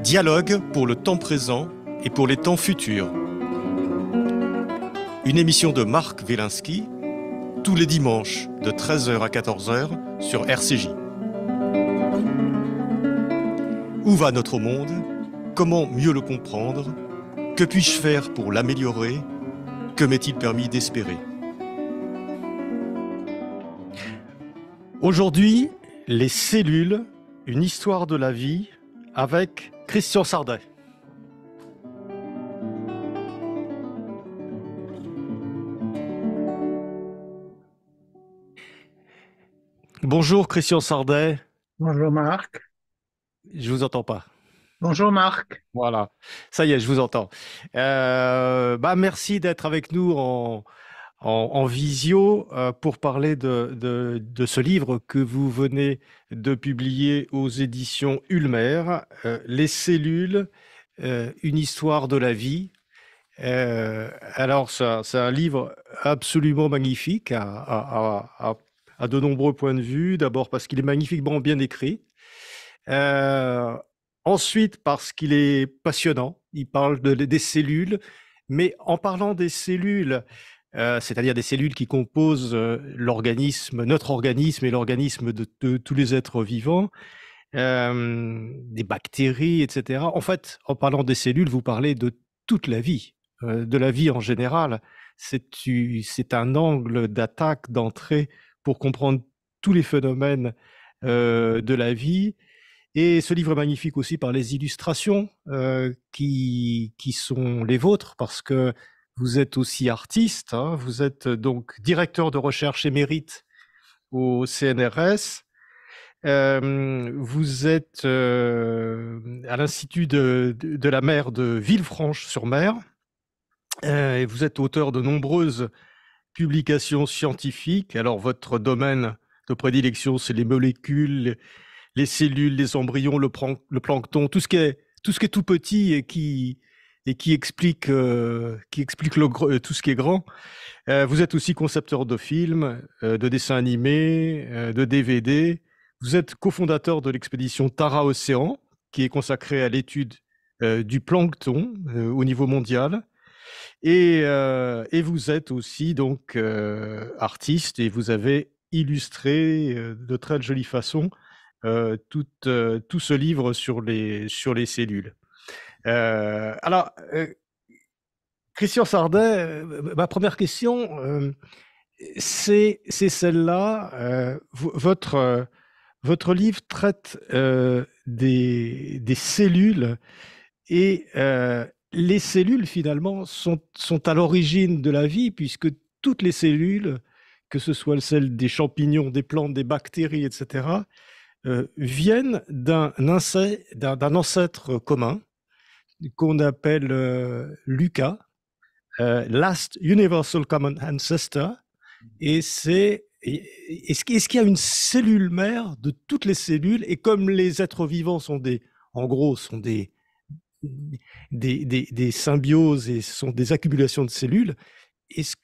Dialogue pour le temps présent et pour les temps futurs. Une émission de Marc Wielinski, tous les dimanches de 13h à 14h sur RCJ. Où va notre monde? Comment mieux le comprendre? Que puis-je faire pour l'améliorer? Que m'est-il permis d'espérer? Aujourd'hui, les cellules, une histoire de la vie avec Christian Sardet. Bonjour Christian Sardet. Bonjour Marc. Je vous entends pas. Bonjour Marc. Voilà, ça y est, je vous entends. Merci d'être avec nous en visio pour parler de ce livre que vous venez de publier aux éditions Ulmer, Les cellules, une histoire de la vie. Alors, c'est un livre absolument magnifique à de nombreux points de vue. D'abord parce qu'il est magnifiquement bien écrit. Ensuite, parce qu'il est passionnant, il parle des cellules, mais en parlant des cellules, c'est-à-dire des cellules qui composent l'organisme, notre organisme et l'organisme de tous les êtres vivants, des bactéries, etc. En fait, en parlant des cellules, vous parlez de toute la vie, de la vie en général. C'est un angle d'attaque, d'entrée pour comprendre tous les phénomènes de la vie. Et ce livre est magnifique aussi par les illustrations qui sont les vôtres, parce que vous êtes aussi artiste, hein, vous êtes donc directeur de recherche émérite au CNRS, vous êtes à l'Institut de la mer de Villefranche-sur-Mer, et vous êtes auteur de nombreuses publications scientifiques. Alors votre domaine de prédilection, c'est les molécules, les cellules, les embryons, le plancton, tout ce qui est tout petit et qui explique tout ce qui est grand. Vous êtes aussi concepteur de films, de dessins animés, de DVD. Vous êtes cofondateur de l'expédition Tara Océan, qui est consacrée à l'étude du plancton au niveau mondial. Et vous êtes aussi donc artiste, et vous avez illustré de très jolie façon tout ce livre sur les cellules. Christian Sardet, ma première question, c'est celle-là. Votre livre traite des cellules, et les cellules, finalement, sont à l'origine de la vie, puisque toutes les cellules, que ce soit celles des champignons, des plantes, des bactéries, etc., viennent d'un ancêtre commun qu'on appelle LUCA, Last Universal Common Ancestor. Et est-ce qu'il y a une cellule mère de toutes les cellules? Et comme les êtres vivants sont des symbioses et sont des accumulations de cellules, est-ce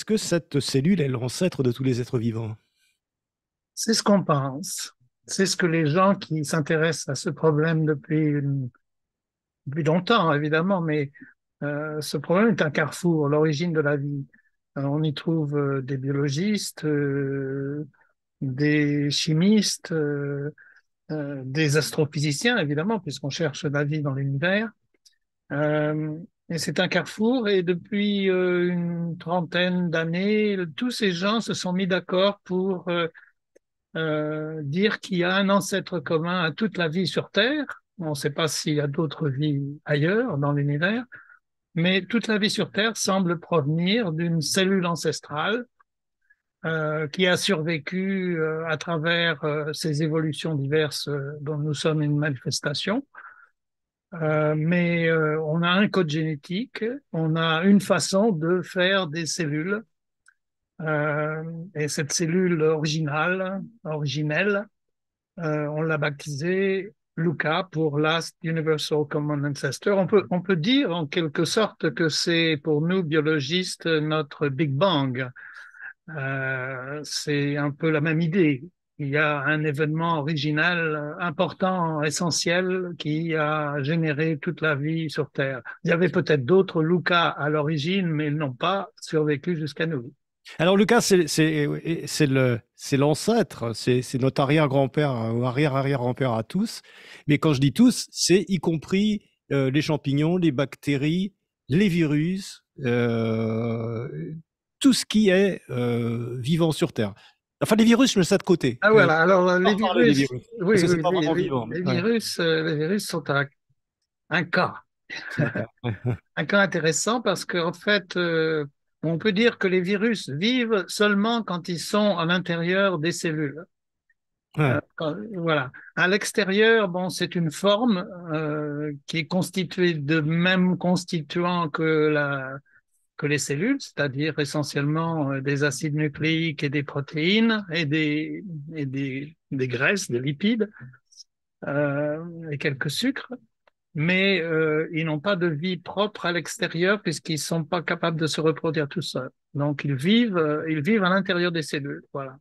que cette cellule est l'ancêtre de tous les êtres vivants? C'est ce qu'on pense. C'est ce que les gens qui s'intéressent à ce problème depuis longtemps, évidemment, mais ce problème est un carrefour, l'origine de la vie. On y trouve des biologistes, des chimistes, des astrophysiciens, évidemment, puisqu'on cherche la vie dans l'univers. Et c'est un carrefour, et depuis une trentaine d'années, tous ces gens se sont mis d'accord pour dire qu'il y a un ancêtre commun à toute la vie sur Terre. On ne sait pas s'il y a d'autres vies ailleurs dans l'univers, mais toute la vie sur Terre semble provenir d'une cellule ancestrale qui a survécu à travers ces évolutions diverses dont nous sommes une manifestation. Mais on a un code génétique, on a une façon de faire des cellules. Et cette cellule originelle, on l'a baptisée LUCA pour Last Universal Common Ancestor. On peut dire en quelque sorte que c'est pour nous biologistes notre Big Bang. C'est un peu la même idée. il y a un événement original, important, essentiel, qui a généré toute la vie sur Terre. Il y avait peut-être d'autres Lucas à l'origine, mais ils n'ont pas survécu jusqu'à nous. Alors Lucas, c'est l'ancêtre, c'est notre arrière-grand-père ou arrière-arrière-grand-père à tous. Mais quand je dis tous, c'est y compris les champignons, les bactéries, les virus, tout ce qui est vivant sur Terre. Enfin, les virus, je mets ça de côté. Ah voilà, alors On va les reparler des virus, virus, oui, parce que c'est oui, pas vraiment vivant. Ouais, les virus sont un cas. d'accord. Un cas intéressant parce qu'en fait, on peut dire que les virus vivent seulement quand ils sont à l'intérieur des cellules. Ouais, Voilà. À l'extérieur, bon, c'est une forme qui est constituée de mêmes constituants que les cellules, c'est-à-dire essentiellement des acides nucléiques et des protéines des graisses, des lipides et quelques sucres. Mais ils n'ont pas de vie propre à l'extérieur puisqu'ils sont pas capables de se reproduire tout seuls. Donc ils vivent à l'intérieur des cellules. Voilà.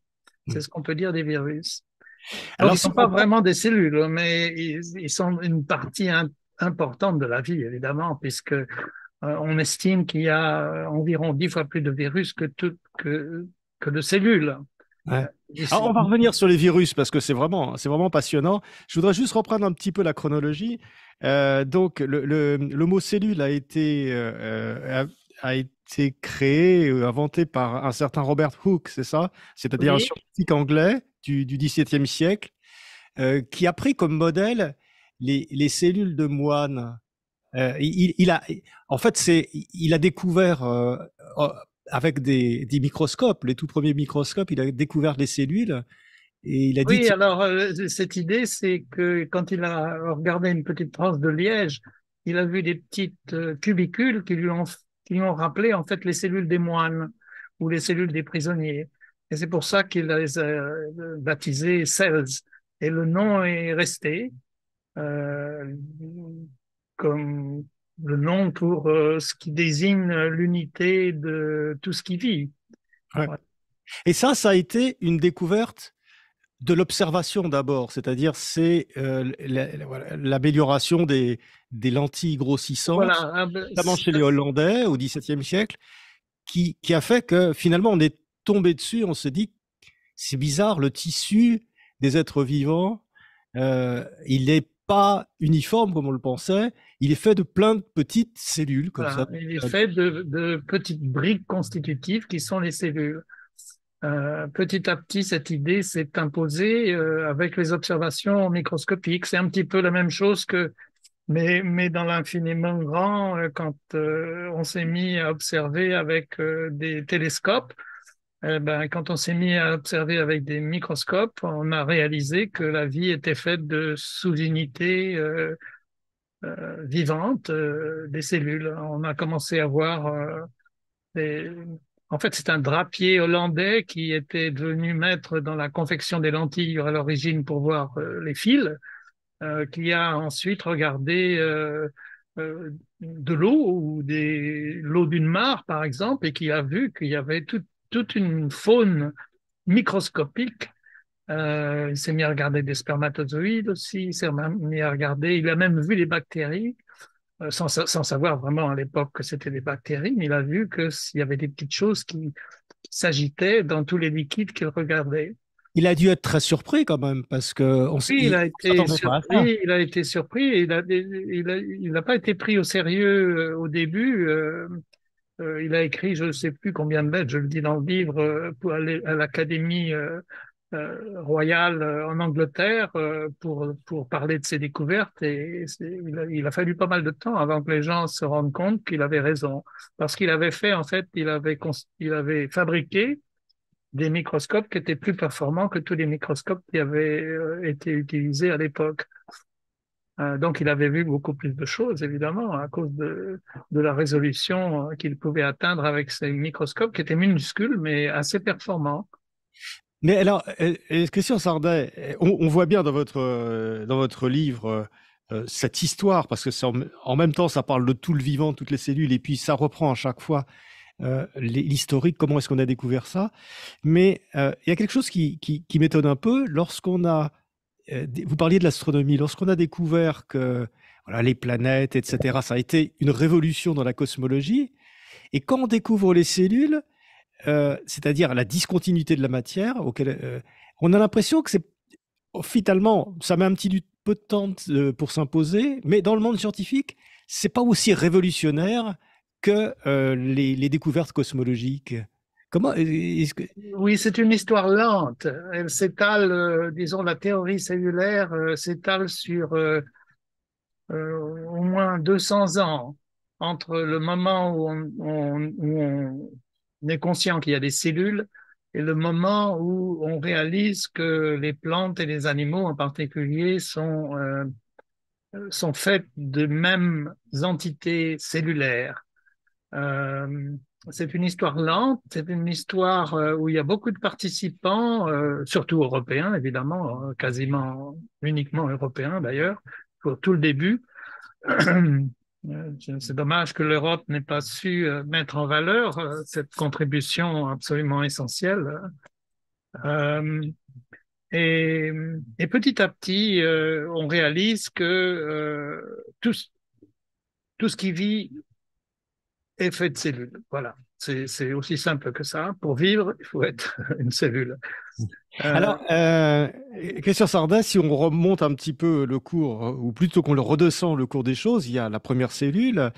C'est ce qu'on peut dire des virus. Donc, alors ils si sont on pas prend... vraiment des cellules, mais ils sont une partie importante de la vie, évidemment, puisque on estime qu'il y a environ 10 fois plus de virus que de cellules Ouais. Alors, on ici. va revenir sur les virus parce que c'est vraiment passionnant. Je voudrais juste reprendre un petit peu la chronologie. Donc, le mot cellule a été créé, inventé par un certain Robert Hooke, c'est ça? C'est-à-dire un Oui, scientifique anglais du XVIIe siècle qui a pris comme modèle les cellules de moine. Il a, en fait, il a découvert avec des microscopes, les tout premiers microscopes, il a découvert les cellules et il a dit, oui. tiens, Alors, cette idée, c'est que quand il a regardé une petite tranche de liège, il a vu des petites cubicules qui lui ont rappelé en fait les cellules des moines ou les cellules des prisonniers. Et c'est pour ça qu'il les a baptisées cells. Et le nom est resté. euh, comme le nom pour ce qui désigne l'unité de tout ce qui vit. ouais. Ouais. Et ça a été une découverte de l'observation d'abord, c'est-à-dire c'est voilà, l'amélioration des lentilles grossissantes, Voilà. Ah ben, notamment chez les Hollandais au XVIIe siècle, qui a fait que finalement on est tombé dessus, on se dit c'est bizarre, le tissu des êtres vivants, il n'est pas uniforme comme on le pensait, il est fait de plein de petites cellules comme ça. voilà. Il est fait de petites briques constitutives qui sont les cellules. Petit à petit, cette idée s'est imposée avec les observations microscopiques. C'est un petit peu la même chose mais dans l'infiniment grand, quand on s'est mis à observer avec des télescopes. Ben, quand on s'est mis à observer avec des microscopes, on a réalisé que la vie était faite de sous-unités vivantes des cellules. On a commencé à voir des... En fait, c'est un drapier hollandais qui était devenu maître dans la confection des lentilles à l'origine pour voir les fils, qui a ensuite regardé de l'eau ou l'eau d'une mare, par exemple, et qui a vu qu'il y avait toute une faune microscopique. Il s'est mis à regarder des spermatozoïdes aussi, il s'est mis à regarder, il a même vu les bactéries, sans savoir vraiment à l'époque que c'était des bactéries, mais il a vu qu'il y avait des petites choses qui s'agitaient dans tous les liquides qu'il regardait. Il a dû être très surpris quand même parce que Oui, il a on été s'attendait pas à ça. surpris, il a été surpris, et il n'a pas été pris au sérieux au début. Il a écrit, je ne sais plus combien de lettres, je le dis dans le livre, pour aller à l'Académie royale en Angleterre pour parler de ses découvertes. Et il a fallu pas mal de temps avant que les gens se rendent compte qu'il avait raison. Parce qu'il avait fait, en fait, il avait fabriqué des microscopes qui étaient plus performants que tous les microscopes qui avaient été utilisés à l'époque. Donc, il avait vu beaucoup plus de choses, évidemment, à cause de la résolution qu'il pouvait atteindre avec ces microscopes qui étaient minuscules, mais assez performants. Mais alors, Christian Sardet, on voit bien dans votre livre cette histoire, parce que en même temps, ça parle de tout le vivant, toutes les cellules, et puis ça reprend à chaque fois l'historique, comment est-ce qu'on a découvert ça. Mais il y a quelque chose qui m'étonne un peu. Vous parliez de l'astronomie, lorsqu'on a découvert que voilà, les planètes, etc., ça a été une révolution dans la cosmologie. Et quand on découvre les cellules, c'est-à-dire la discontinuité de la matière, on a l'impression que c'est finalement, ça met un peu de temps pour s'imposer, mais dans le monde scientifique, c'est pas aussi révolutionnaire que les découvertes cosmologiques. Comment Oui, c'est une histoire lente. Elle s'étale, disons, la théorie cellulaire s'étale sur au moins 200 ans entre le moment où on est conscient qu'il y a des cellules et le moment où on réalise que les plantes et les animaux en particulier sont faits de mêmes entités cellulaires. Euh, c'est une histoire lente, c'est une histoire où il y a beaucoup de participants, surtout européens évidemment, quasiment uniquement européens d'ailleurs, pour tout le début. C'est dommage que l'Europe n'ait pas su mettre en valeur cette contribution absolument essentielle. Euh, et, et petit à petit, on réalise que tout ce qui vit est fait de cellules. Voilà, c'est aussi simple que ça. Pour vivre, il faut être une cellule. Euh, Alors, Christian Sardin, si on remonte un petit peu le cours, ou plutôt qu'on le redescend le cours des choses, il y a la première cellule,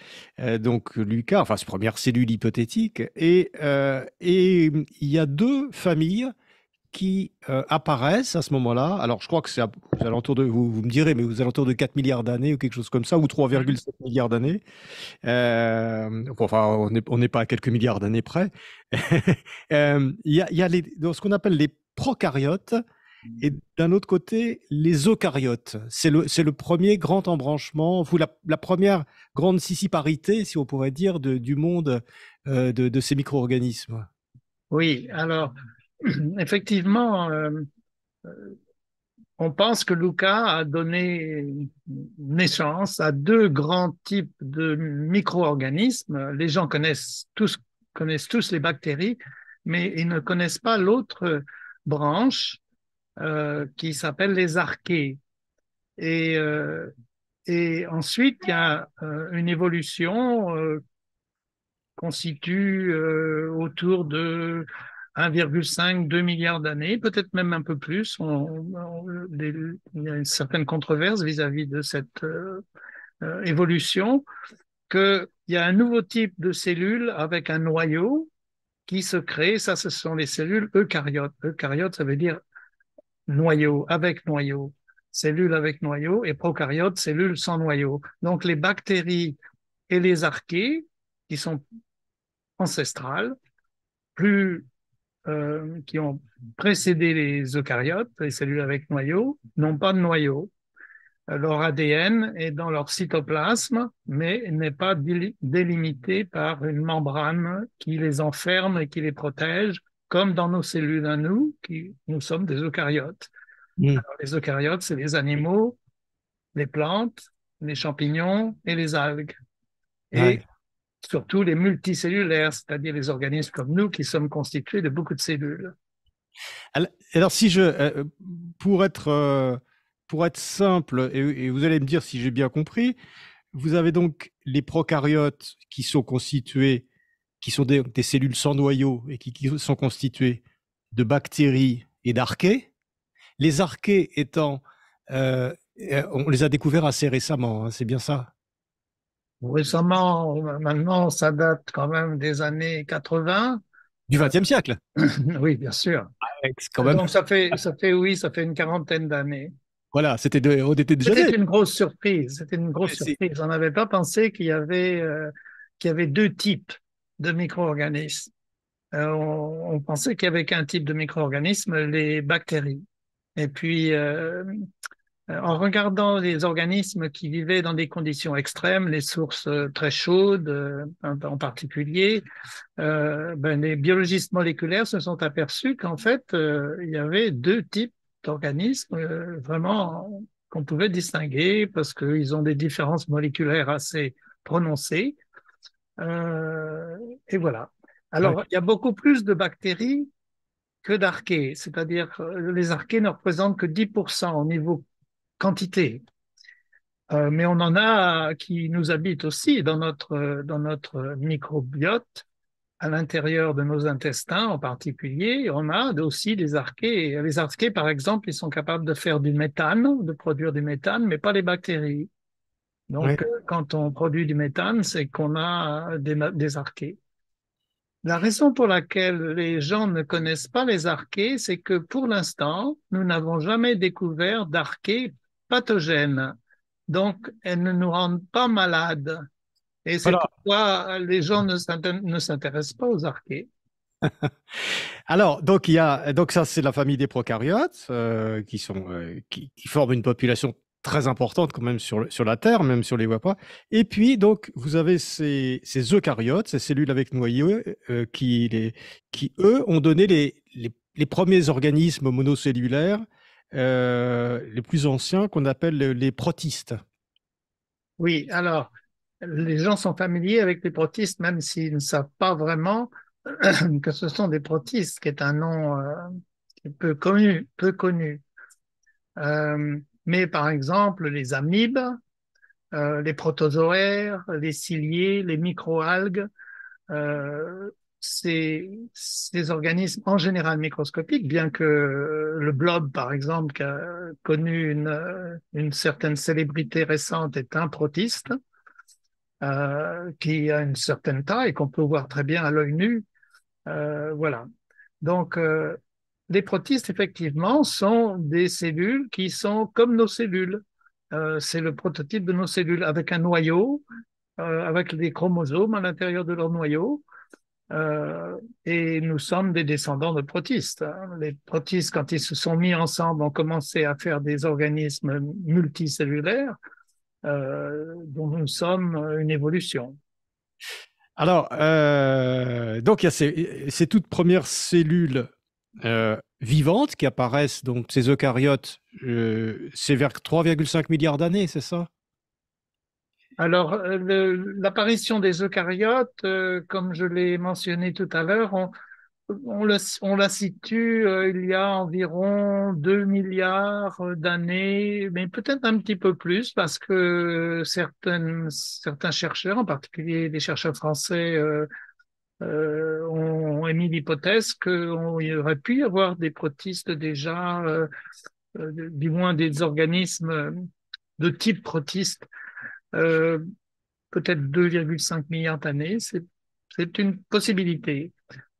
donc Lucas, enfin, cette première cellule hypothétique, et il y a deux familles qui apparaissent à ce moment-là. Alors, je crois que c'est aux alentours de, vous me direz, mais aux alentours de 4 milliards d'années ou quelque chose comme ça, ou 3,7 milliards d'années. Enfin, on n'est pas à quelques milliards d'années près. Il y a dans ce qu'on appelle les prokaryotes et d'un autre côté, les eucaryotes. C'est le premier grand embranchement, ou la première grande scissiparité, si on pourrait dire, du monde de ces micro-organismes. oui, alors effectivement, on pense que Luca a donné naissance à deux grands types de micro-organismes. Les gens connaissent tous les bactéries, mais ils ne connaissent pas l'autre branche qui s'appelle les archées. Et, euh, et ensuite, il y a une évolution constitue autour de 1,5, 2 milliards d'années, peut-être même un peu plus. Il y a une certaine controverse vis-à-vis de cette évolution, qu'il y a un nouveau type de cellule avec un noyau qui se crée. Ça, ce sont les cellules eucaryotes. Eucaryote, ça veut dire noyau, avec noyau. Cellules avec noyau et prokaryotes, cellules sans noyau. Donc, les bactéries et les archées, qui sont ancestrales, plus qui ont précédé les eucaryotes, les cellules avec noyau, n'ont pas de noyau. Leur ADN est dans leur cytoplasme, mais n'est pas délimité par une membrane qui les enferme et qui les protège, comme dans nos cellules à nous, qui nous sommes des eucaryotes. Mm. Alors, les eucaryotes, c'est les animaux, les plantes, les champignons et les algues. Et Ouais. surtout les multicellulaires, c'est-à-dire les organismes comme nous qui sommes constitués de beaucoup de cellules. Alors, si pour pour être simple, et vous allez me dire si j'ai bien compris, vous avez donc les prokaryotes qui sont constitués, qui sont des cellules sans noyau et qui sont constituées de bactéries et d'archées. Les archées étant, on les a découverts assez récemment, hein, c'est bien ça? Récemment, maintenant, ça date quand même des années 80. Du XXe siècle. Oui, bien sûr. C'est quand même, Donc, oui, ça fait une quarantaine d'années. voilà, on était déjà C'était nés. une grosse surprise. C'était une grosse Ouais, surprise. On n'avait pas pensé qu'il y avait deux types de micro-organismes. On pensait qu'il y avait qu'un type de micro-organisme, les bactéries. Et puis, en regardant les organismes qui vivaient dans des conditions extrêmes, les sources très chaudes en particulier, les biologistes moléculaires se sont aperçus qu'en fait, il y avait deux types d'organismes vraiment qu'on pouvait distinguer parce qu'ils ont des différences moléculaires assez prononcées. Et voilà. Alors, il y a beaucoup plus de bactéries que d'archées, c'est-à-dire les archées ne représentent que 10% au niveau quantité. Mais on en a qui nous habitent aussi dans notre microbiote, à l'intérieur de nos intestins en particulier. On a aussi des archées. Les archées, par exemple, ils sont capables de faire du méthane, de produire du méthane, mais pas les bactéries. Oui. Donc, quand on produit du méthane, c'est qu'on a des archées. La raison pour laquelle les gens ne connaissent pas les archées, c'est que pour l'instant, nous n'avons jamais découvert d'archées pathogènes. Donc, elles ne nous rendent pas malades. Et c'est Voilà. pourquoi les gens ne s'intéressent pas aux archées. Alors, donc ça, c'est la famille des prokaryotes qui forment une population très importante quand même sur la Terre, même si on les voit pas. Et puis, donc, vous avez ces eucaryotes, ces cellules avec noyau, qui, eux, ont donné les premiers organismes monocellulaires, les plus anciens qu'on appelle les protistes. Oui, alors, les gens sont familiers avec les protistes, même s'ils ne savent pas vraiment que ce sont des protistes, qui est un nom peu connu, peu connu. Mais par exemple, les amibes, les protozoaires, les ciliés, les microalgues, euh, ces organismes en général microscopiques, bien que le blob, par exemple, qui a connu une certaine célébrité récente, est un protiste, qui a une certaine taille qu'on peut voir très bien à l'œil nu. Voilà. Donc, les protistes, effectivement, sont des cellules qui sont comme nos cellules. C'est le prototype de nos cellules avec un noyau, avec des chromosomes à l'intérieur de leur noyau. Euh, et nous sommes des descendants de protistes. Les protistes, quand ils se sont mis ensemble, ont commencé à faire des organismes multicellulaires dont nous sommes une évolution. Alors, donc il y a ces toutes premières cellules vivantes qui apparaissent, donc ces eucaryotes, c'est vers 3,5 milliards d'années, c'est ça? Alors, l'apparition des eucaryotes, comme je l'ai mentionné tout à l'heure, on la situe il y a environ 2 milliards d'années, mais peut-être un petit peu plus, parce que certains chercheurs, en particulier des chercheurs français, ont émis l'hypothèse qu'il y aurait pu y avoir des protistes déjà, du moins des organismes de type protiste, euh, peut-être 2,5 milliards d'années. C'est une possibilité.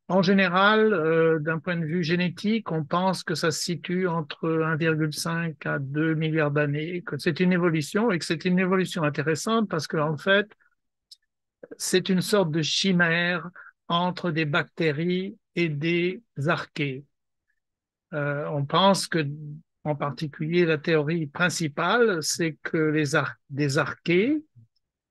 En général, d'un point de vue génétique, on pense que ça se situe entre 1,5 à 2 milliards d'années, que c'est une évolution et que c'est une évolution intéressante parce qu'en fait, c'est une sorte de chimère entre des bactéries et des archées. On pense que, en particulier, la théorie principale, c'est que des archées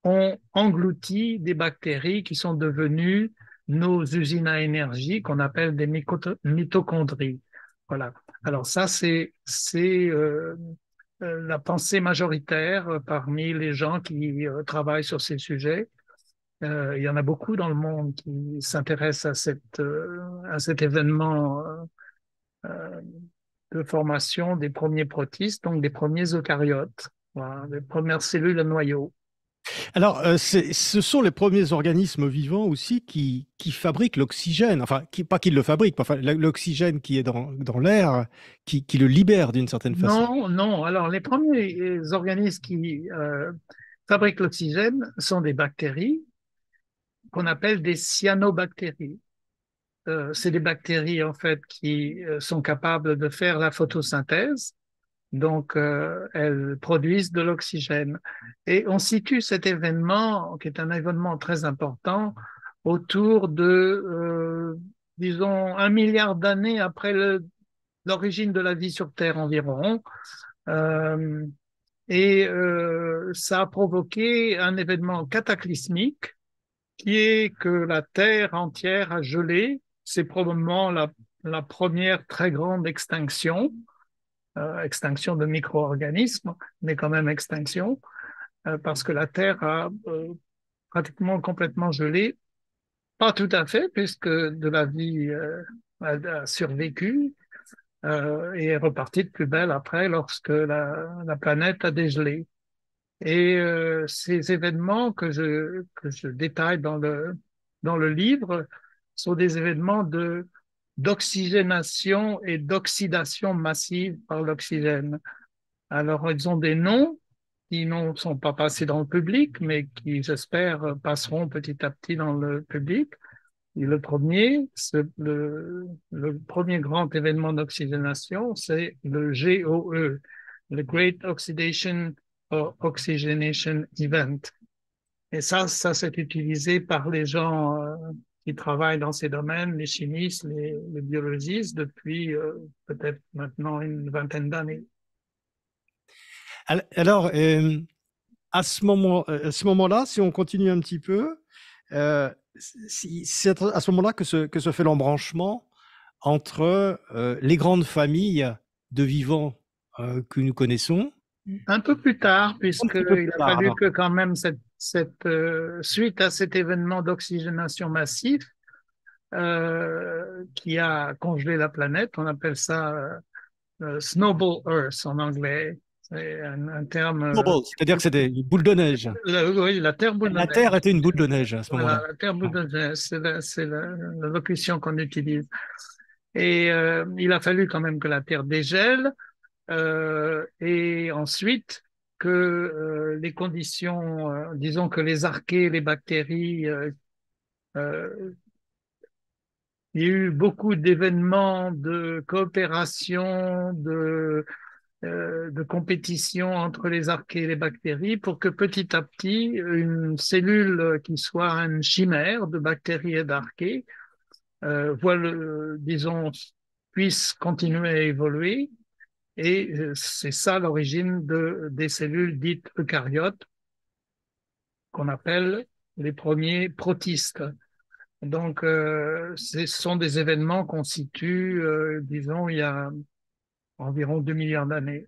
ont englouti des bactéries qui sont devenues nos usines à énergie qu'on appelle des mitochondries. Voilà. Alors ça, c'est la pensée majoritaire parmi les gens qui travaillent sur ces sujets. Il y en a beaucoup dans le monde qui s'intéressent à cet événement euh, de formation des premiers protistes, donc des premiers eucaryotes, voilà, les premières cellules à noyau. Alors, ce sont les premiers organismes vivants aussi qui fabriquent l'oxygène, enfin, pas qu'ils le fabriquent, enfin, l'oxygène qui est dans l'air, qui le libère d'une certaine façon. Non, non. Alors, les premiers organismes qui fabriquent l'oxygène sont des bactéries qu'on appelle des cyanobactéries. C'est des bactéries, en fait, qui sont capables de faire la photosynthèse. Donc, elles produisent de l'oxygène. Et on situe cet événement, qui est un événement très important, autour de, disons, 1 milliard d'années après l'origine de la vie sur Terre environ. Euh, Ça a provoqué un événement cataclysmique qui est que la Terre entière a gelé. C'est probablement la première très grande extinction, extinction de micro-organismes, mais quand même extinction, parce que la Terre a pratiquement complètement gelé Pas tout à fait, puisque de la vie a survécu et est repartie de plus belle après lorsque la planète a dégelé. Et ces événements que je détaille dans le livre sont des événements d'oxygénation et d'oxydation massive par l'oxygène. Alors, ils ont des noms qui ne sont pas passés dans le public, mais qui, j'espère, passeront petit à petit dans le public. Et le premier, le premier grand événement d'oxygénation, c'est le GOE, le Great Oxidation or Oxygenation Event. Et ça c'est utilisé par les gens qui travaillent dans ces domaines, les chimistes, les biologistes, depuis peut-être maintenant une vingtaine d'années. Alors, à ce moment-là, si on continue un petit peu, c'est à ce moment-là que se fait l'embranchement entre les grandes familles de vivants que nous connaissons. Un peu plus tard, Un petit peu puisqu'il plus a tard, fallu alors. que quand même suite à cet événement d'oxygénation massif qui a congelé la planète, on appelle ça Snowball Earth en anglais. C'est un terme, Snowball, c'est-à-dire que c'est des boules de neige. oui, la Terre boule de La Terre neige. était une boule de neige à ce Voilà, moment-là. la Terre boule de neige, c'est la locution qu'on utilise. Et il a fallu quand même que la Terre dégèle et ensuite que les conditions, disons que les archées, les bactéries, euh, il y a eu beaucoup d'événements de coopération, de compétition entre les archées et les bactéries pour que petit à petit, une cellule qui soit une chimère de bactéries et d'archées, disons, puisse continuer à évoluer. Et c'est ça l'origine des cellules dites eucaryotes qu'on appelle les premiers protistes. Donc, ce sont des événements qu'on situe, disons, il y a environ 2 milliards d'années.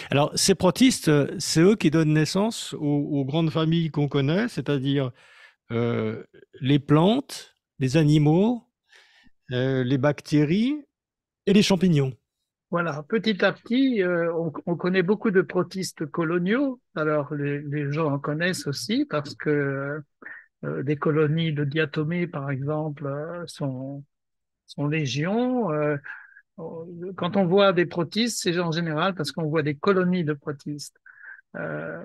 Alors, ces protistes, c'est eux qui donnent naissance aux grandes familles qu'on connaît, c'est-à-dire euh, les plantes, les animaux, les bactéries et les champignons. Voilà, petit à petit, on connaît beaucoup de protistes coloniaux. Alors, les gens en connaissent aussi parce que des colonies de diatomées, par exemple, sont légion. Quand on voit des protistes, c'est en général parce qu'on voit des colonies de protistes, euh,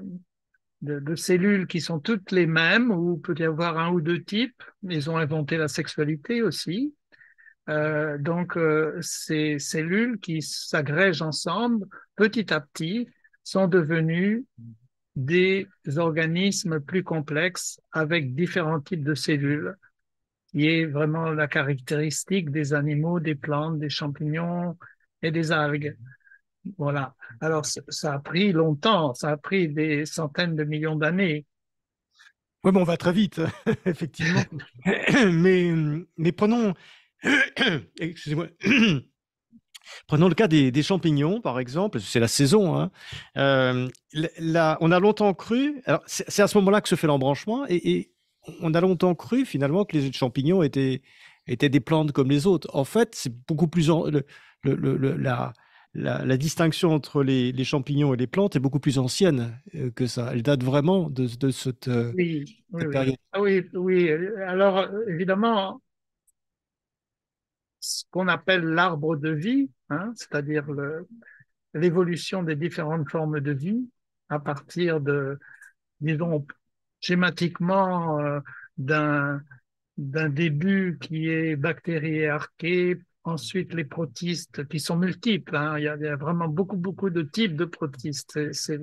de cellules qui sont toutes les mêmes, ou peut y avoir un ou deux types. Ils ont inventé la sexualité aussi. Donc, ces cellules qui s'agrègent ensemble, petit à petit, sont devenues des organismes plus complexes avec différents types de cellules, qui est vraiment la caractéristique des animaux, des plantes, des champignons et des algues. Voilà. Alors, ça a pris longtemps, ça a pris des centaines de millions d'années. Oui, mais on va très vite, effectivement. Mais, mais prenons, excusez-moi, prenons le cas des champignons, par exemple, c'est la saison, hein. On a longtemps cru, alors c'est à ce moment-là que se fait l'embranchement, et on a longtemps cru finalement que les champignons étaient des plantes comme les autres. En fait, c'est beaucoup plus la distinction entre les champignons et les plantes est beaucoup plus ancienne que ça. Elle date vraiment de Oui, oui, cette oui. période. Ah oui, oui. Alors, évidemment, ce qu'on appelle l'arbre de vie, hein, c'est-à-dire l'évolution des différentes formes de vie à partir disons, schématiquement, d'un début qui est bactéries et archées, ensuite les protistes qui sont multiples, hein. Il y a vraiment beaucoup, beaucoup de types de protistes. C'est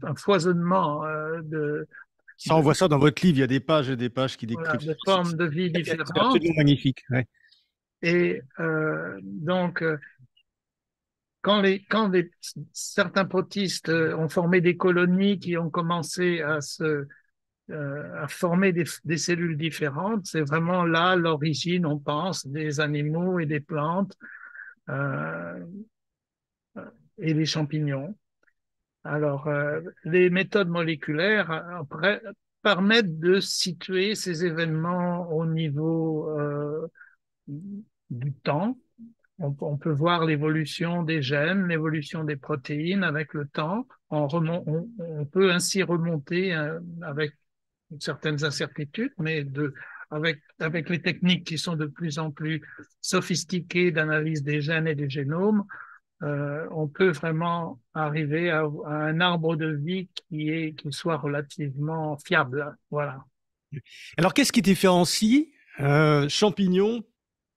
un foisonnement Ça, on voit ça dans votre livre, il y a des pages et des pages qui voilà, décrivent de ça. formes de vie C'est différentes. absolument magnifique. Ouais. Et donc, certains protistes ont formé des colonies qui ont commencé à former des cellules différentes, c'est vraiment là l'origine, on pense, des animaux et des plantes euh, et des champignons. Alors, les méthodes moléculaires, après, permettent de situer ces événements au niveau du temps. On peut voir l'évolution des gènes, l'évolution des protéines avec le temps. On peut ainsi remonter avec certaines incertitudes, mais avec les techniques qui sont de plus en plus sophistiquées d'analyse des gènes et des génomes, on peut vraiment arriver à un arbre de vie qui soit relativement fiable. Voilà. Alors, qu'est-ce qui différencie champignons,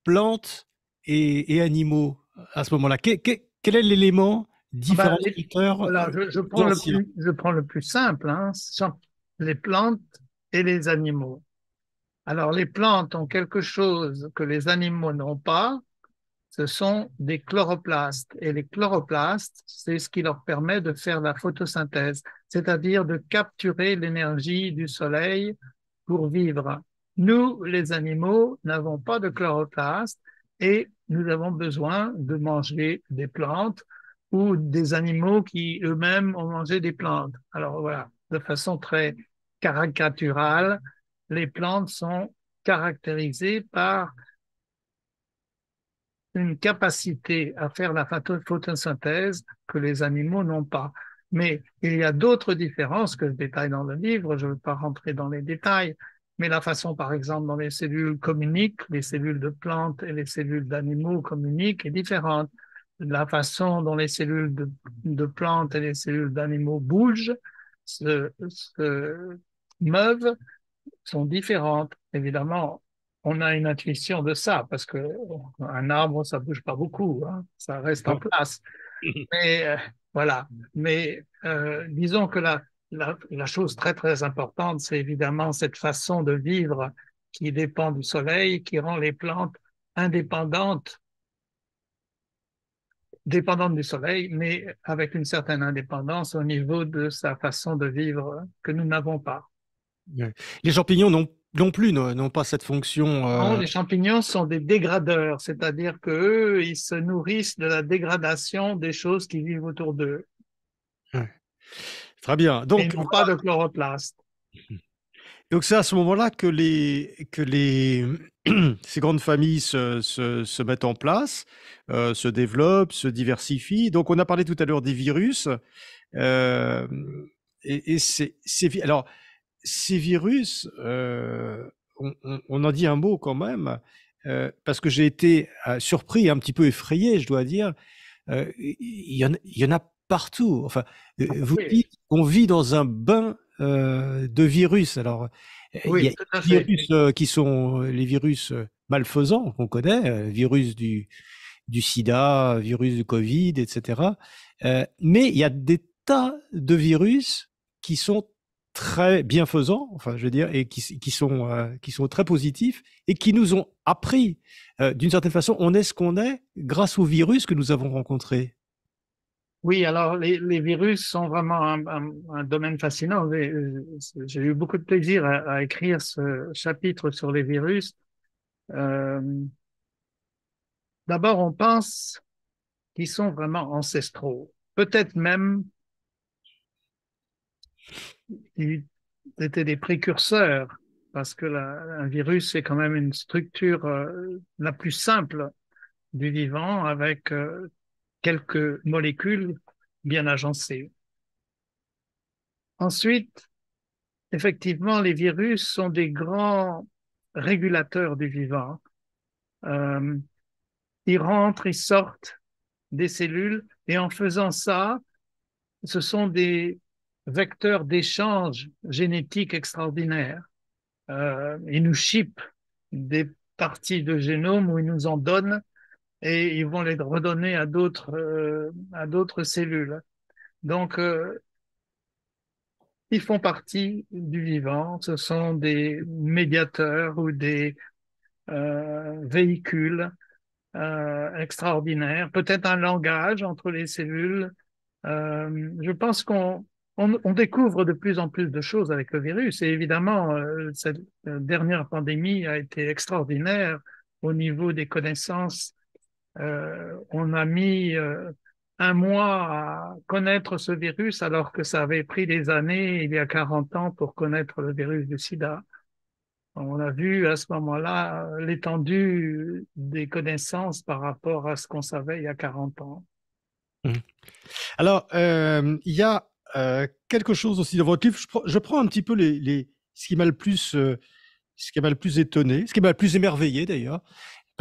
plantes et animaux à ce moment-là? Quel est l'élément Ben, différenciateur voilà, ancien? je prends le plus simple, hein, ce sont les plantes et les animaux. Alors, les plantes ont quelque chose que les animaux n'ont pas, ce sont des chloroplastes. Et les chloroplastes, c'est ce qui leur permet de faire la photosynthèse, c'est-à-dire de capturer l'énergie du soleil pour vivre. Nous, les animaux, n'avons pas de chloroplastes et nous avons besoin de manger des plantes ou des animaux qui eux-mêmes ont mangé des plantes. Alors voilà, de façon très caricaturale, les plantes sont caractérisées par une capacité à faire la photosynthèse que les animaux n'ont pas. Mais il y a d'autres différences que je détaille dans le livre, je ne veux pas rentrer dans les détails, mais la façon, par exemple, dont les cellules communiquent, les cellules de plantes et les cellules d'animaux communiquent est différente. La façon dont les cellules de plantes et les cellules d'animaux bougent, se meuvent, sont différentes. Évidemment, on a une intuition de ça parce que un arbre, ça bouge pas beaucoup, hein, ça reste en place. Mais voilà. Mais disons que la chose très très importante, c'est évidemment cette façon de vivre qui dépend du soleil, qui rend les plantes indépendantes, dépendantes du soleil, mais avec une certaine indépendance au niveau de sa façon de vivre que nous n'avons pas. Ouais. Les champignons non plus n'ont pas cette fonction. Non, les champignons sont des dégradeurs, c'est-à-dire que eux, ils se nourrissent de la dégradation des choses qui vivent autour d'eux. Ouais. Très bien. Et ils n'ont pas de chloroplaste. Donc c'est à ce moment-là que ces grandes familles se mettent en place, se développent, se diversifient. Donc on a parlé tout à l'heure des virus. euh, alors, ces virus, on en dit un mot quand même, parce que j'ai été surpris, un petit peu effrayé, je dois dire. Il y en a partout. Enfin, vous Oui, dites qu'on vit dans un bain de virus. Alors, il y a oui, tout à des fait. virus qui sont les virus malfaisants qu'on connaît, virus du sida, virus du Covid, etc. Mais il y a des tas de virus qui sont très bienfaisants, enfin, je veux dire, et qui sont très positifs et qui nous ont appris, d'une certaine façon, on est ce qu'on est grâce aux virus que nous avons rencontrés. Oui, alors les virus sont vraiment un domaine fascinant. J'ai eu beaucoup de plaisir à écrire ce chapitre sur les virus. Euh, D'abord, on pense qu'ils sont vraiment ancestraux. Peut-être même qu'ils étaient des précurseurs, parce que un virus, c'est quand même une structure la plus simple du vivant avec quelques molécules bien agencées. Ensuite, effectivement, les virus sont des grands régulateurs du vivant. Euh, Ils rentrent, ils sortent des cellules et en faisant ça, ce sont des vecteurs d'échange génétique extraordinaires. Ils nous chipent des parties de génome où ils nous en donnent et ils vont les redonner à d'autres cellules. Donc, ils font partie du vivant. Ce sont des médiateurs ou des véhicules extraordinaires. Peut-être un langage entre les cellules. Je pense on découvre de plus en plus de choses avec le virus. Et évidemment, cette dernière pandémie a été extraordinaire au niveau des connaissances. On a mis un mois à connaître ce virus alors que ça avait pris des années, il y a 40 ans, pour connaître le virus du sida. On a vu à ce moment-là l'étendue des connaissances par rapport à ce qu'on savait il y a 40 ans. Mhm. Alors, il y a quelque chose aussi dans votre livre. Je prends un petit peu ce qui m'a le plus, ce qui m'a le plus étonné, ce qui m'a le plus émerveillé d'ailleurs,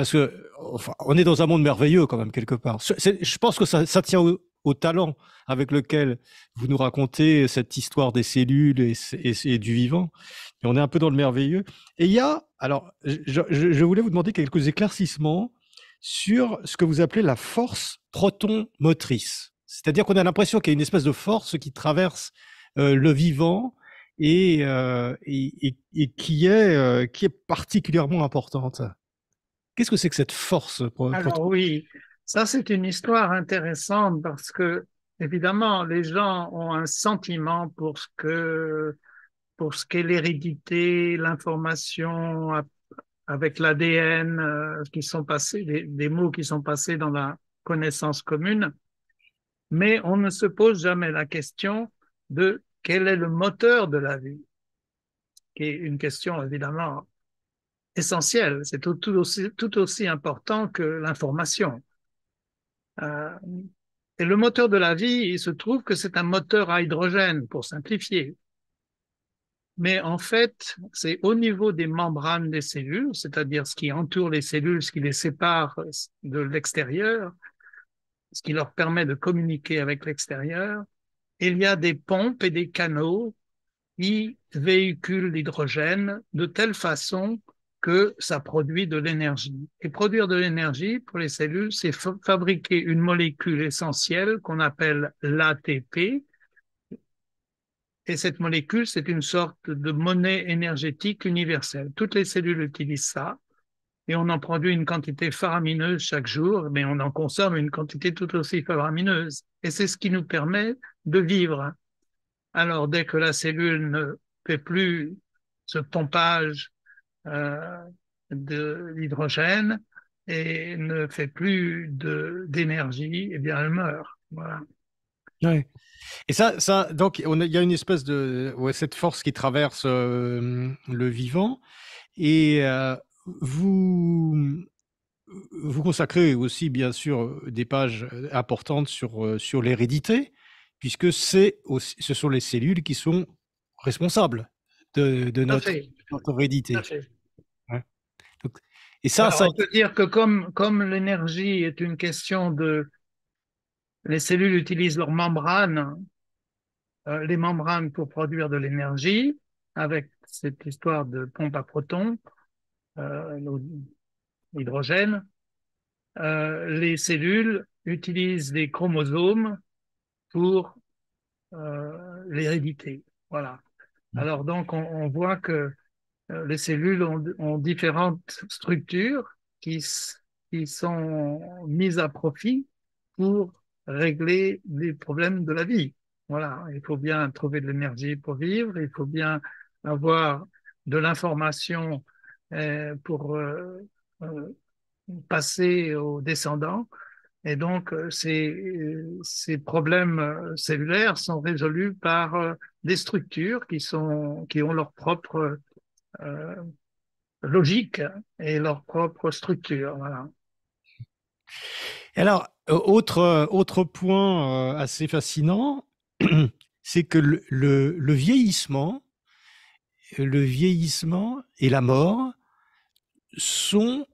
parce que enfin, on est dans un monde merveilleux quand même quelque part. Je pense que ça tient au talent avec lequel vous nous racontez cette histoire des cellules et du vivant. Et on est un peu dans le merveilleux. Et il y a, alors, je voulais vous demander quelques éclaircissements sur ce que vous appelez la force proton motrice. C'est-à-dire qu'on a l'impression qu'il y a une espèce de force qui traverse le vivant et qui est particulièrement importante. Qu'est-ce que c'est que cette force Alors oui, ça c'est une histoire intéressante parce que évidemment les gens ont un sentiment pour ce qu'est l'hérédité, l'information avec l'ADN qui sont passés, des mots qui sont passés dans la connaissance commune, mais on ne se pose jamais la question de quel est le moteur de la vie, qui est une question évidemment essentielle. C'est tout aussi important que l'information. Euh, et le moteur de la vie, il se trouve que c'est un moteur à hydrogène, pour simplifier. Mais en fait, c'est au niveau des membranes des cellules, c'est-à-dire ce qui entoure les cellules, ce qui les sépare de l'extérieur, ce qui leur permet de communiquer avec l'extérieur. Il y a des pompes et des canaux qui véhiculent l'hydrogène de telle façon que ça produit de l'énergie. Et produire de l'énergie pour les cellules, c'est fabriquer une molécule essentielle qu'on appelle l'ATP. Et cette molécule, c'est une sorte de monnaie énergétique universelle. Toutes les cellules utilisent ça et on en produit une quantité faramineuse chaque jour, mais on en consomme une quantité tout aussi faramineuse. Et c'est ce qui nous permet de vivre. Alors, dès que la cellule ne fait plus ce pompage euh, de l'hydrogène et ne fait plus d'énergie, eh bien, elle meurt. Voilà. Ouais. Et donc, il y a une espèce de, ouais, cette force qui traverse le vivant. Et vous, vous consacrez aussi, bien sûr, des pages importantes sur l'hérédité, puisque ce sont les cellules qui sont responsables de Tout à notre, fait, notre tout à hérédité. fait. Ouais. Donc, et Alors, on peut dire que comme l'énergie est une question de... Les cellules utilisent leurs membranes, les membranes pour produire de l'énergie, avec cette histoire de pompe à protons, l'hydrogène. Les cellules utilisent des chromosomes pour l'hérédité. Voilà. Alors donc, on voit que les cellules ont différentes structures qui, qui sont mises à profit pour régler les problèmes de la vie. Voilà, il faut bien trouver de l'énergie pour vivre, il faut bien avoir de l'information pour passer aux descendants. Et donc, ces problèmes cellulaires sont résolus par des structures qui ont leur propre euh, logique et leur propre structure. Voilà. alors, autre point assez fascinant, c'est que le vieillissement et la mort sont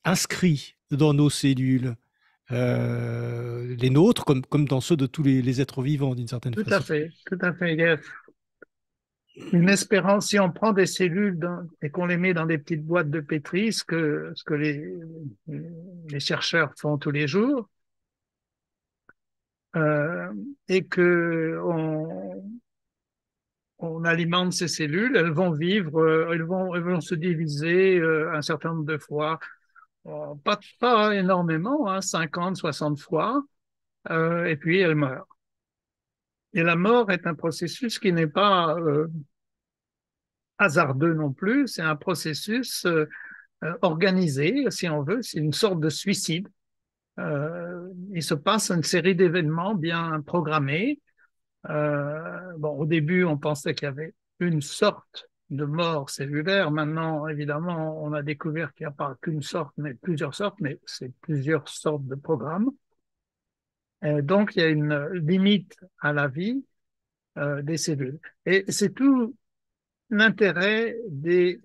inscrits dans nos cellules, les nôtres, comme dans ceux de tous les êtres vivants, d'une certaine Tout à façon. fait, tout à fait. Il y a une espérance, si on prend des cellules et qu'on les met dans des petites boîtes de pétri, ce que les chercheurs font tous les jours, euh, et que on alimente ces cellules, elles vont vivre, elles vont se diviser un certain nombre de fois, pas énormément, hein, 50, 60 fois, et puis elles meurent. Et la mort est un processus qui n'est pas hasardeux non plus, c'est un processus organisé, si on veut, c'est une sorte de suicide. il se passe une série d'événements bien programmés. Bon, au début, on pensait qu'il y avait une sorte de mort cellulaire. Maintenant, évidemment, on a découvert qu'il n'y a pas qu'une sorte, mais c'est plusieurs sortes de programmes. Donc, il y a une limite à la vie des cellules. Et c'est tout l'intérêt des,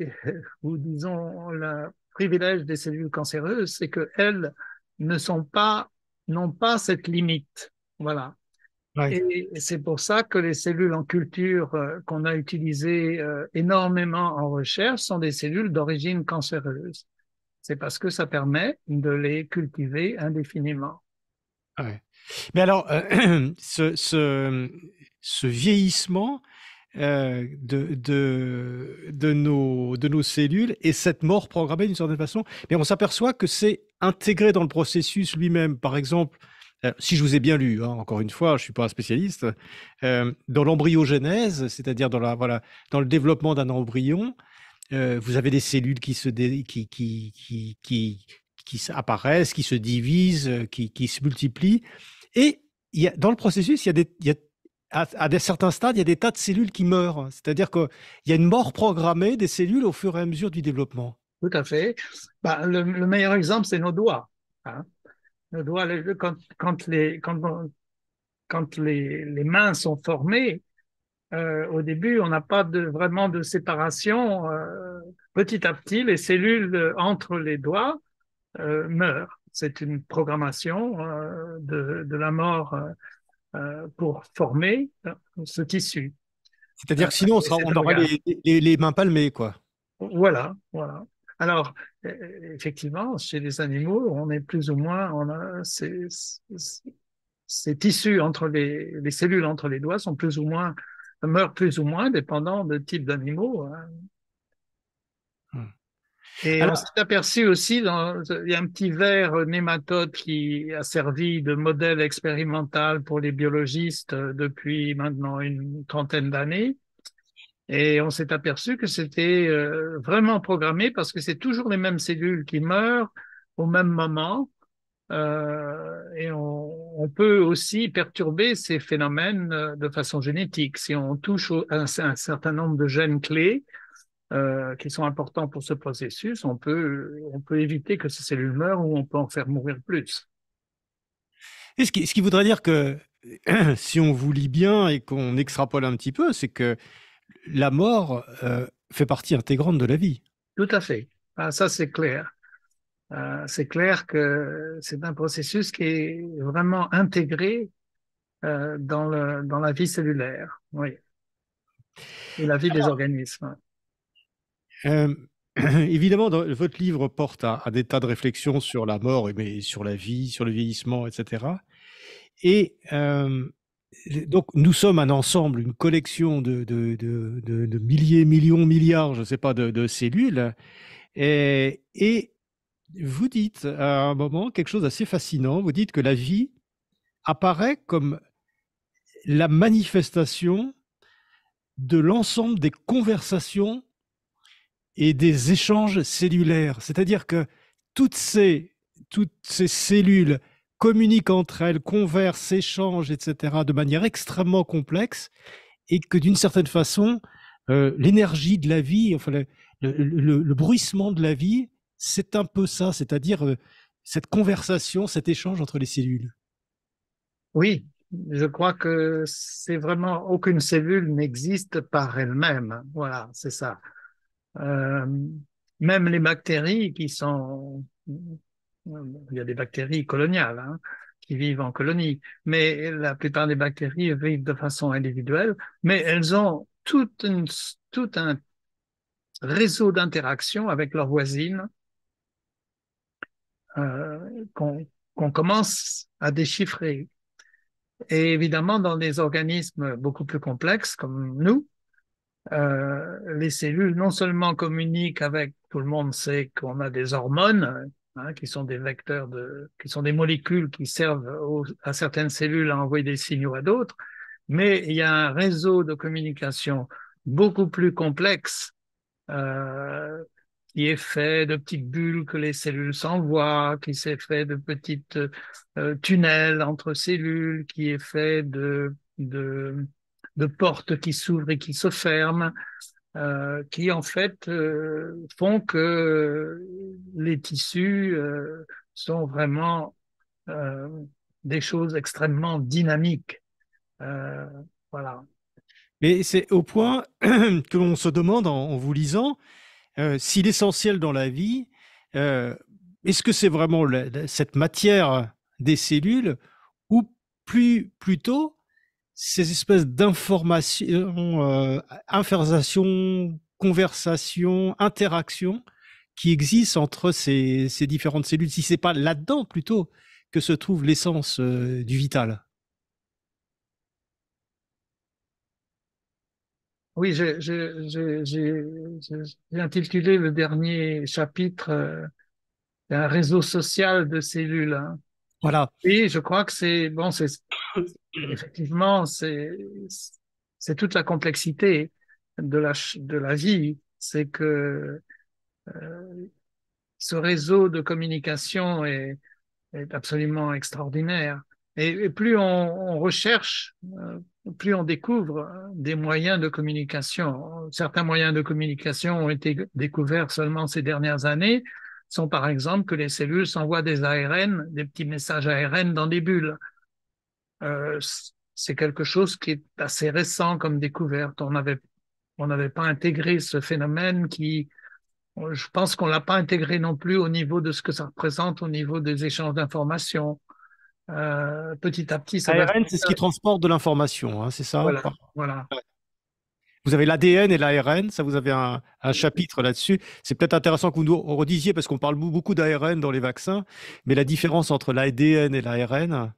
ou disons, le privilège des cellules cancéreuses, c'est qu'elles ne sont pas, n'ont pas cette limite. Voilà. Ouais. Et c'est pour ça que les cellules en culture qu'on a utilisées énormément en recherche sont des cellules d'origine cancéreuse. C'est parce que ça permet de les cultiver indéfiniment. Ouais. Mais alors, ce vieillissement de nos cellules et cette mort programmée d'une certaine façon, mais on s'aperçoit que c'est intégré dans le processus lui-même. Par exemple, si je vous ai bien lu, hein, encore une fois, je suis pas un spécialiste, dans l'embryogenèse, c'est-à-dire voilà, dans le développement d'un embryon, vous avez des cellules qui apparaissent, qui se divisent, qui se multiplient. Et dans le processus, à des certains stades, il y a des tas de cellules qui meurent. C'est-à-dire qu'il y a une mort programmée des cellules au fur et à mesure du développement. Tout à fait. Bah, le meilleur exemple, c'est nos doigts. Hein. Nos doigts, quand les mains sont formées, au début, on n'a pas vraiment de séparation. Petit à petit, les cellules entre les doigts meurent. C'est une programmation de la mort pour former ce tissu. C'est-à-dire que sinon, Et cet on aurait organe. les mains palmées, quoi. Voilà, voilà. Alors, effectivement, chez les animaux, on est plus ou moins, on a ces tissus entre les cellules entre les doigts sont plus ou moins, meurent plus ou moins, dépendant de type d'animaux. Hein. Hmm. Et on Alors, s'est aperçu aussi, il y a un petit ver nématode qui a servi de modèle expérimental pour les biologistes depuis maintenant une trentaine d'années. Et on s'est aperçu que c'était vraiment programmé parce que c'est toujours les mêmes cellules qui meurent au même moment. Et on peut aussi perturber ces phénomènes de façon génétique. Si on touche un certain nombre de gènes clés qui sont importants pour ce processus, on peut éviter que ces cellules meurent ou on peut en faire mourir plus. et ce qui voudrait dire que si on vous lit bien et qu'on extrapole un petit peu, c'est que la mort fait partie intégrante de la vie. Tout à fait. Ah, ça, c'est clair. C'est clair que c'est un processus qui est vraiment intégré dans la vie cellulaire, oui, et la vie des organismes. Euh, évidemment, votre livre porte à des tas de réflexions sur la mort, mais sur la vie, sur le vieillissement, etc. Et donc, nous sommes un ensemble, une collection de milliers, millions, milliards, je ne sais pas, de cellules. Et vous dites à un moment quelque chose d'assez fascinant. Vous dites que la vie apparaît comme la manifestation de l'ensemble des conversations et des échanges cellulaires. C'est-à-dire que toutes ces, toutes ces cellules communiquent entre elles, conversent, s'échangent, etc., de manière extrêmement complexe, et que d'une certaine façon, l'énergie de la vie, enfin, le bruissement de la vie, c'est un peu ça, c'est-à-dire cette conversation, cet échange entre les cellules. Oui, je crois que c'est vraiment aucune cellule n'existe par elle-même. Voilà, c'est ça. Euh, Même les bactéries qui sont, il y a des bactéries coloniales hein, qui vivent en colonie, mais la plupart des bactéries vivent de façon individuelle, mais elles ont tout un réseau d'interaction avec leurs voisines qu'on commence à déchiffrer. Et évidemment, dans des organismes beaucoup plus complexes comme nous, les cellules non seulement communiquent avec, tout le monde sait qu'on a des hormones, hein, qui sont des vecteurs qui sont des molécules qui servent à certaines cellules à envoyer des signaux à d'autres, mais il y a un réseau de communication beaucoup plus complexe euh, qui est fait de petites bulles que les cellules s'envoient, qui s'est fait de petites tunnels entre cellules, qui est fait de portes qui s'ouvrent et qui se ferment, qui en fait font que les tissus sont vraiment euh, des choses extrêmement dynamiques. Euh, voilà. Mais c'est au point que l'on se demande en vous lisant si l'essentiel dans la vie, euh, est-ce que c'est vraiment cette matière des cellules ou plutôt ces espèces d'informations, informations, conversations, interactions qui existent entre ces différentes cellules, si c'est pas là-dedans plutôt que se trouve l'essence du vital. Oui, j'ai intitulé le dernier chapitre un réseau social de cellules, hein. Voilà. Et je crois que c'est bon, c'est effectivement c'est toute la complexité de la vie, c'est que ce réseau de communication est absolument extraordinaire. Et plus on recherche, plus on découvre des moyens de communication. Certains moyens de communication ont été découverts seulement ces dernières années, sont par exemple que les cellules s'envoient des ARN, des petits messages ARN dans des bulles. Euh, c'est quelque chose qui est assez récent comme découverte. On n'avait pas intégré ce phénomène qui, je pense qu'on l'a pas intégré non plus au niveau de ce que ça représente au niveau des échanges d'informations. Petit à petit, ça va. ARN, c'est ce qui transporte de l'information, hein, c'est ça? Voilà, voilà. Vous avez l'ADN et l'ARN, ça vous avez un chapitre là-dessus. C'est peut-être intéressant que vous nous redisiez, parce qu'on parle beaucoup d'ARN dans les vaccins, mais la différence entre l'ADN et l'ARN.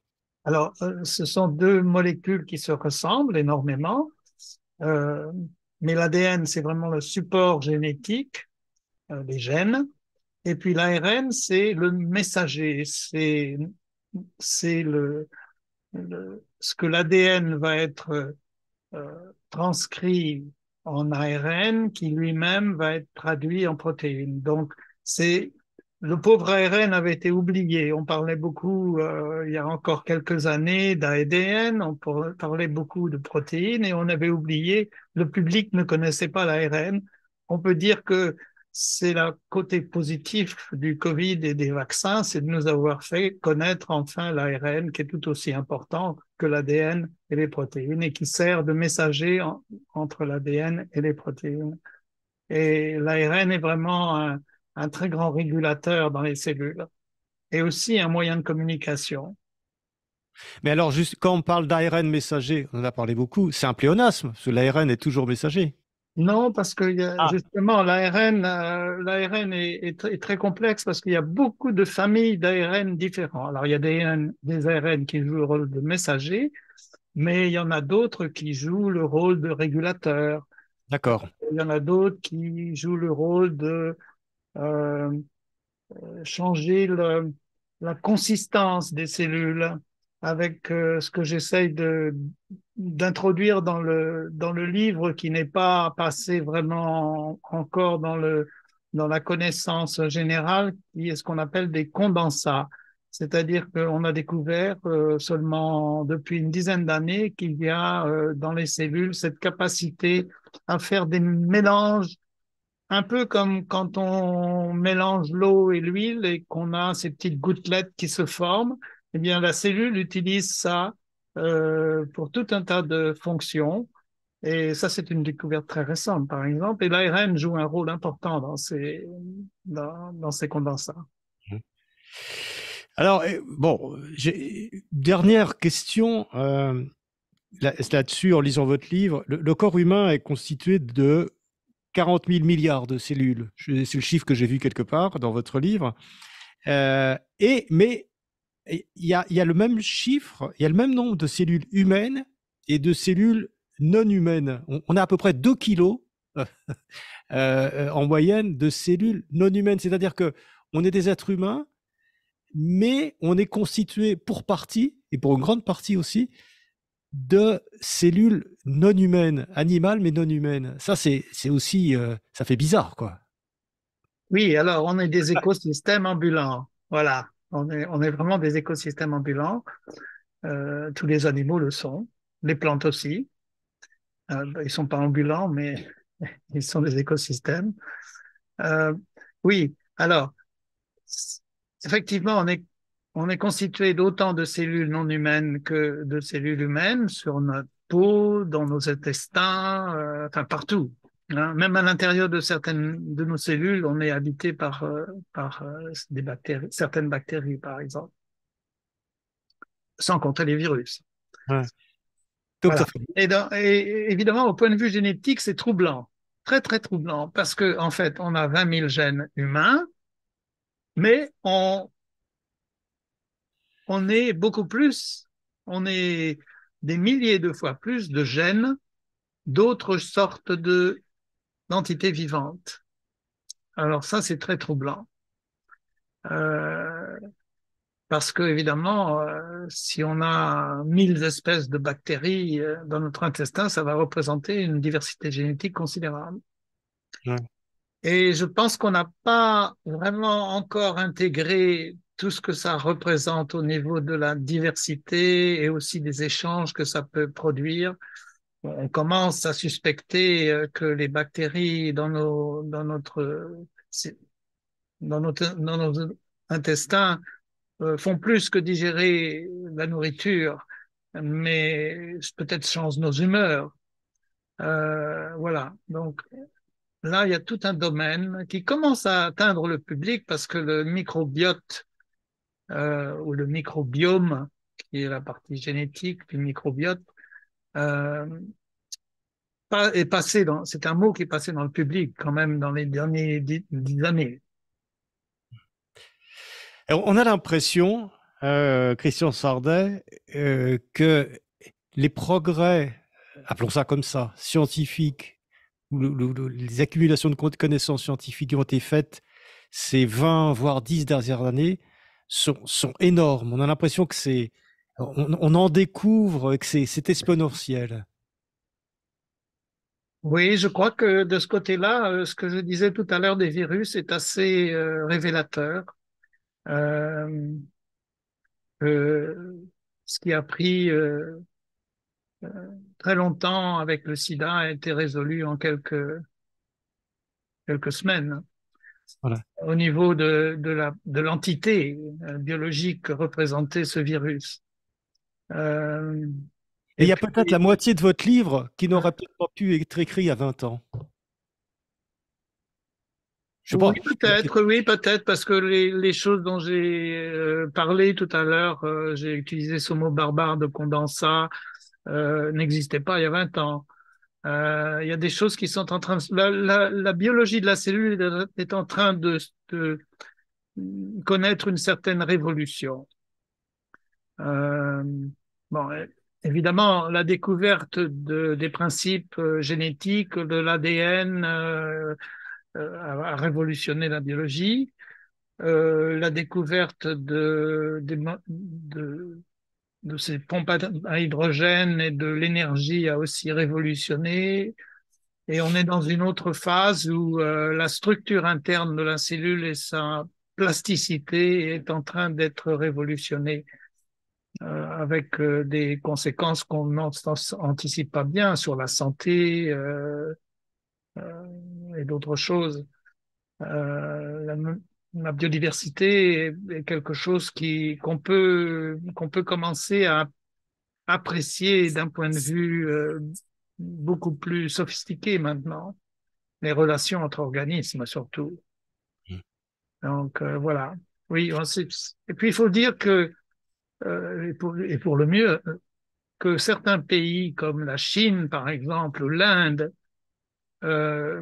Alors, ce sont deux molécules qui se ressemblent énormément, euh, mais l'ADN, c'est vraiment le support génétique, des gènes, et puis l'ARN, c'est le messager, c'est ce que l'ADN va être transcrit en ARN qui lui-même va être traduit en protéines. Donc, c'est le pauvre ARN avait été oublié. On parlait beaucoup, il y a encore quelques années, d'ADN, on parlait beaucoup de protéines et on avait oublié, le public ne connaissait pas l'ARN. On peut dire que c'est le côté positif du Covid et des vaccins, c'est de nous avoir fait connaître enfin l'ARN qui est tout aussi important que l'ADN et les protéines et qui sert de messager entre l'ADN et les protéines. Et l'ARN est vraiment un très grand régulateur dans les cellules et aussi un moyen de communication. Mais alors, juste quand on parle d'ARN messager, on en a parlé beaucoup, c'est un pléonasme, parce que l'ARN est toujours messager. Non, parce que Ah, justement, l'ARN est très complexe parce qu'il y a beaucoup de familles d'ARN différents. Alors, il y a des ARN qui jouent le rôle de messager, mais il y en a d'autres qui jouent le rôle de régulateur. d'accord. Il y en a d'autres qui jouent le rôle de euh, changer la consistance des cellules avec ce que j'essaye d'introduire dans le livre qui n'est pas passé vraiment encore dans la connaissance générale, qui est ce qu'on appelle des condensats. C'est-à-dire qu'on a découvert seulement depuis une dizaine d'années qu'il y a dans les cellules cette capacité à faire des mélanges un peu comme quand on mélange l'eau et l'huile et qu'on a ces petites gouttelettes qui se forment, eh bien la cellule utilise ça pour tout un tas de fonctions. Et ça, c'est une découverte très récente, par exemple. Et l'ARN joue un rôle important dans ces condensats. Alors, bon, dernière question là-dessus, en lisant votre livre. Le corps humain est constitué de 40 000 milliards de cellules. C'est le chiffre que j'ai vu quelque part dans votre livre. Mais il y a le même chiffre, il y a le même nombre de cellules humaines et de cellules non humaines. On a à peu près 2 kilos en moyenne de cellules non humaines. C'est-à-dire que on est des êtres humains, mais on est constitué pour partie, et pour une grande partie aussi, de cellules non humaines, animales mais non humaines. Ça, c'est aussi, ça fait bizarre, quoi. Oui, alors on est des écosystèmes ambulants. Voilà, on est vraiment des écosystèmes ambulants. Tous les animaux le sont, les plantes aussi. Ils sont pas ambulants, mais ils sont des écosystèmes. Euh, oui, alors effectivement, on est constitué d'autant de cellules non humaines que de cellules humaines sur notre peau, dans nos intestins, enfin partout. Hein. Même à l'intérieur de certaines de nos cellules, on est habité par des bactéries, certaines bactéries, par exemple, sans compter les virus. Ouais. Donc ça Voilà. fait Et évidemment, au point de vue génétique, c'est troublant, très très troublant, parce que en fait, on a 20 000 gènes humains, mais on est beaucoup plus, on est des milliers de fois plus de gènes d'autres sortes d'entités vivantes. Alors ça, c'est très troublant. Euh, Parce que évidemment, si on a 1000 espèces de bactéries dans notre intestin, ça va représenter une diversité génétique considérable. ouais. Et je pense qu'on n'a pas vraiment encore intégré tout ce que ça représente au niveau de la diversité et aussi des échanges que ça peut produire. On commence à suspecter que les bactéries dans nos intestins font plus que digérer la nourriture, mais peut-être changent nos humeurs. Voilà. Donc là, il y a tout un domaine qui commence à atteindre le public parce que le microbiote ou le microbiome, qui est la partie génétique du microbiote, euh, est passé c'est un mot qui est passé dans le public quand même dans les dernières 10 années. Alors, on a l'impression, Christian Sardet, que les progrès, appelons ça comme ça, scientifiques, ou les accumulations de connaissances scientifiques qui ont été faites ces 20, voire 10 dernières années sont énormes. On a l'impression que on en découvre, que c'est exponentiel. Oui, je crois que de ce côté-là, ce que je disais tout à l'heure des virus est assez révélateur. Euh, euh, Ce qui a pris très longtemps avec le sida a été résolu en quelques semaines Voilà. au niveau de l'entité biologique que représentait ce virus. Euh, Et il et y a peut-être puis, la moitié de votre livre qui n'aurait peut-être pas pu être écrit il y a 20 ans. Je sais oui, pas. peut-être, parce que les choses dont j'ai parlé tout à l'heure, j'ai utilisé ce mot barbare de condensat, n'existaient pas il y a 20 ans. Il y a des choses qui sont en train la biologie de la cellule est en train de connaître une certaine révolution. Euh, bon, évidemment, la découverte des principes génétiques de l'ADN a révolutionné la biologie. La découverte de ces pompes à hydrogène et de l'énergie a aussi révolutionné. Et on est dans une autre phase où la structure interne de la cellule et sa plasticité est en train d'être révolutionnée avec des conséquences qu'on n'anticipe pas bien sur la santé et d'autres choses. La, la biodiversité est quelque chose qu'on peut commencer à apprécier d'un point de vue beaucoup plus sophistiqué maintenant. Les relations entre organismes surtout. Donc voilà. Oui, et puis il faut dire que, et pour le mieux, que certains pays comme la Chine, par exemple, ou l'Inde,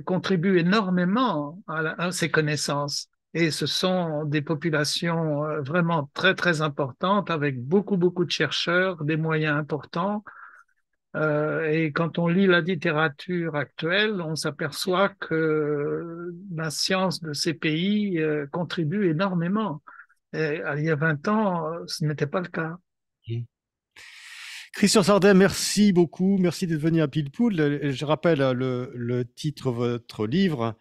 contribuent énormément à ces connaissances. Et ce sont des populations vraiment très, très importantes, avec beaucoup, beaucoup de chercheurs, des moyens importants. Et quand on lit la littérature actuelle, on s'aperçoit que la science de ces pays contribue énormément. Et, il y a 20 ans, ce n'était pas le cas. Christian Sardet, merci beaucoup. Merci d'être venu à Pile-Poule. Je rappelle le titre de votre livre,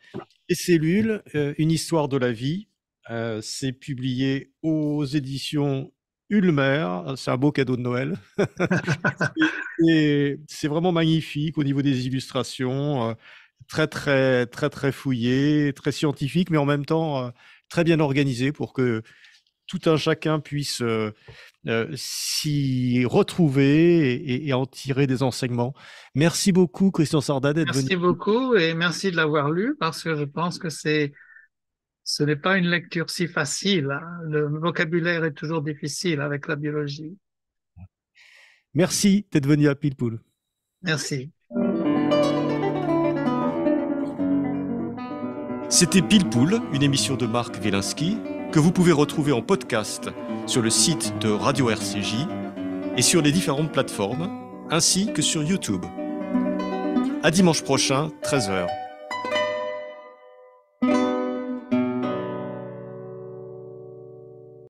Les cellules, une histoire de la vie. C'est publié aux éditions Ulmer. C'est un beau cadeau de Noël. C'est vraiment magnifique au niveau des illustrations, très, très, très, très fouillé, très scientifique, mais en même temps très bien organisé pour que tout un chacun puisse s'y retrouver et en tirer des enseignements. Merci beaucoup, Christian Sardet, d'être venu. Merci beaucoup et merci de l'avoir lu parce que je pense que ce n'est pas une lecture si facile, hein. Le vocabulaire est toujours difficile avec la biologie. Merci d'être venu à Pile-Poule. Merci. C'était Pile-Poule, une émission de Marc Wielinski que vous pouvez retrouver en podcast sur le site de Radio RCJ et sur les différentes plateformes, ainsi que sur YouTube. À dimanche prochain, 13h.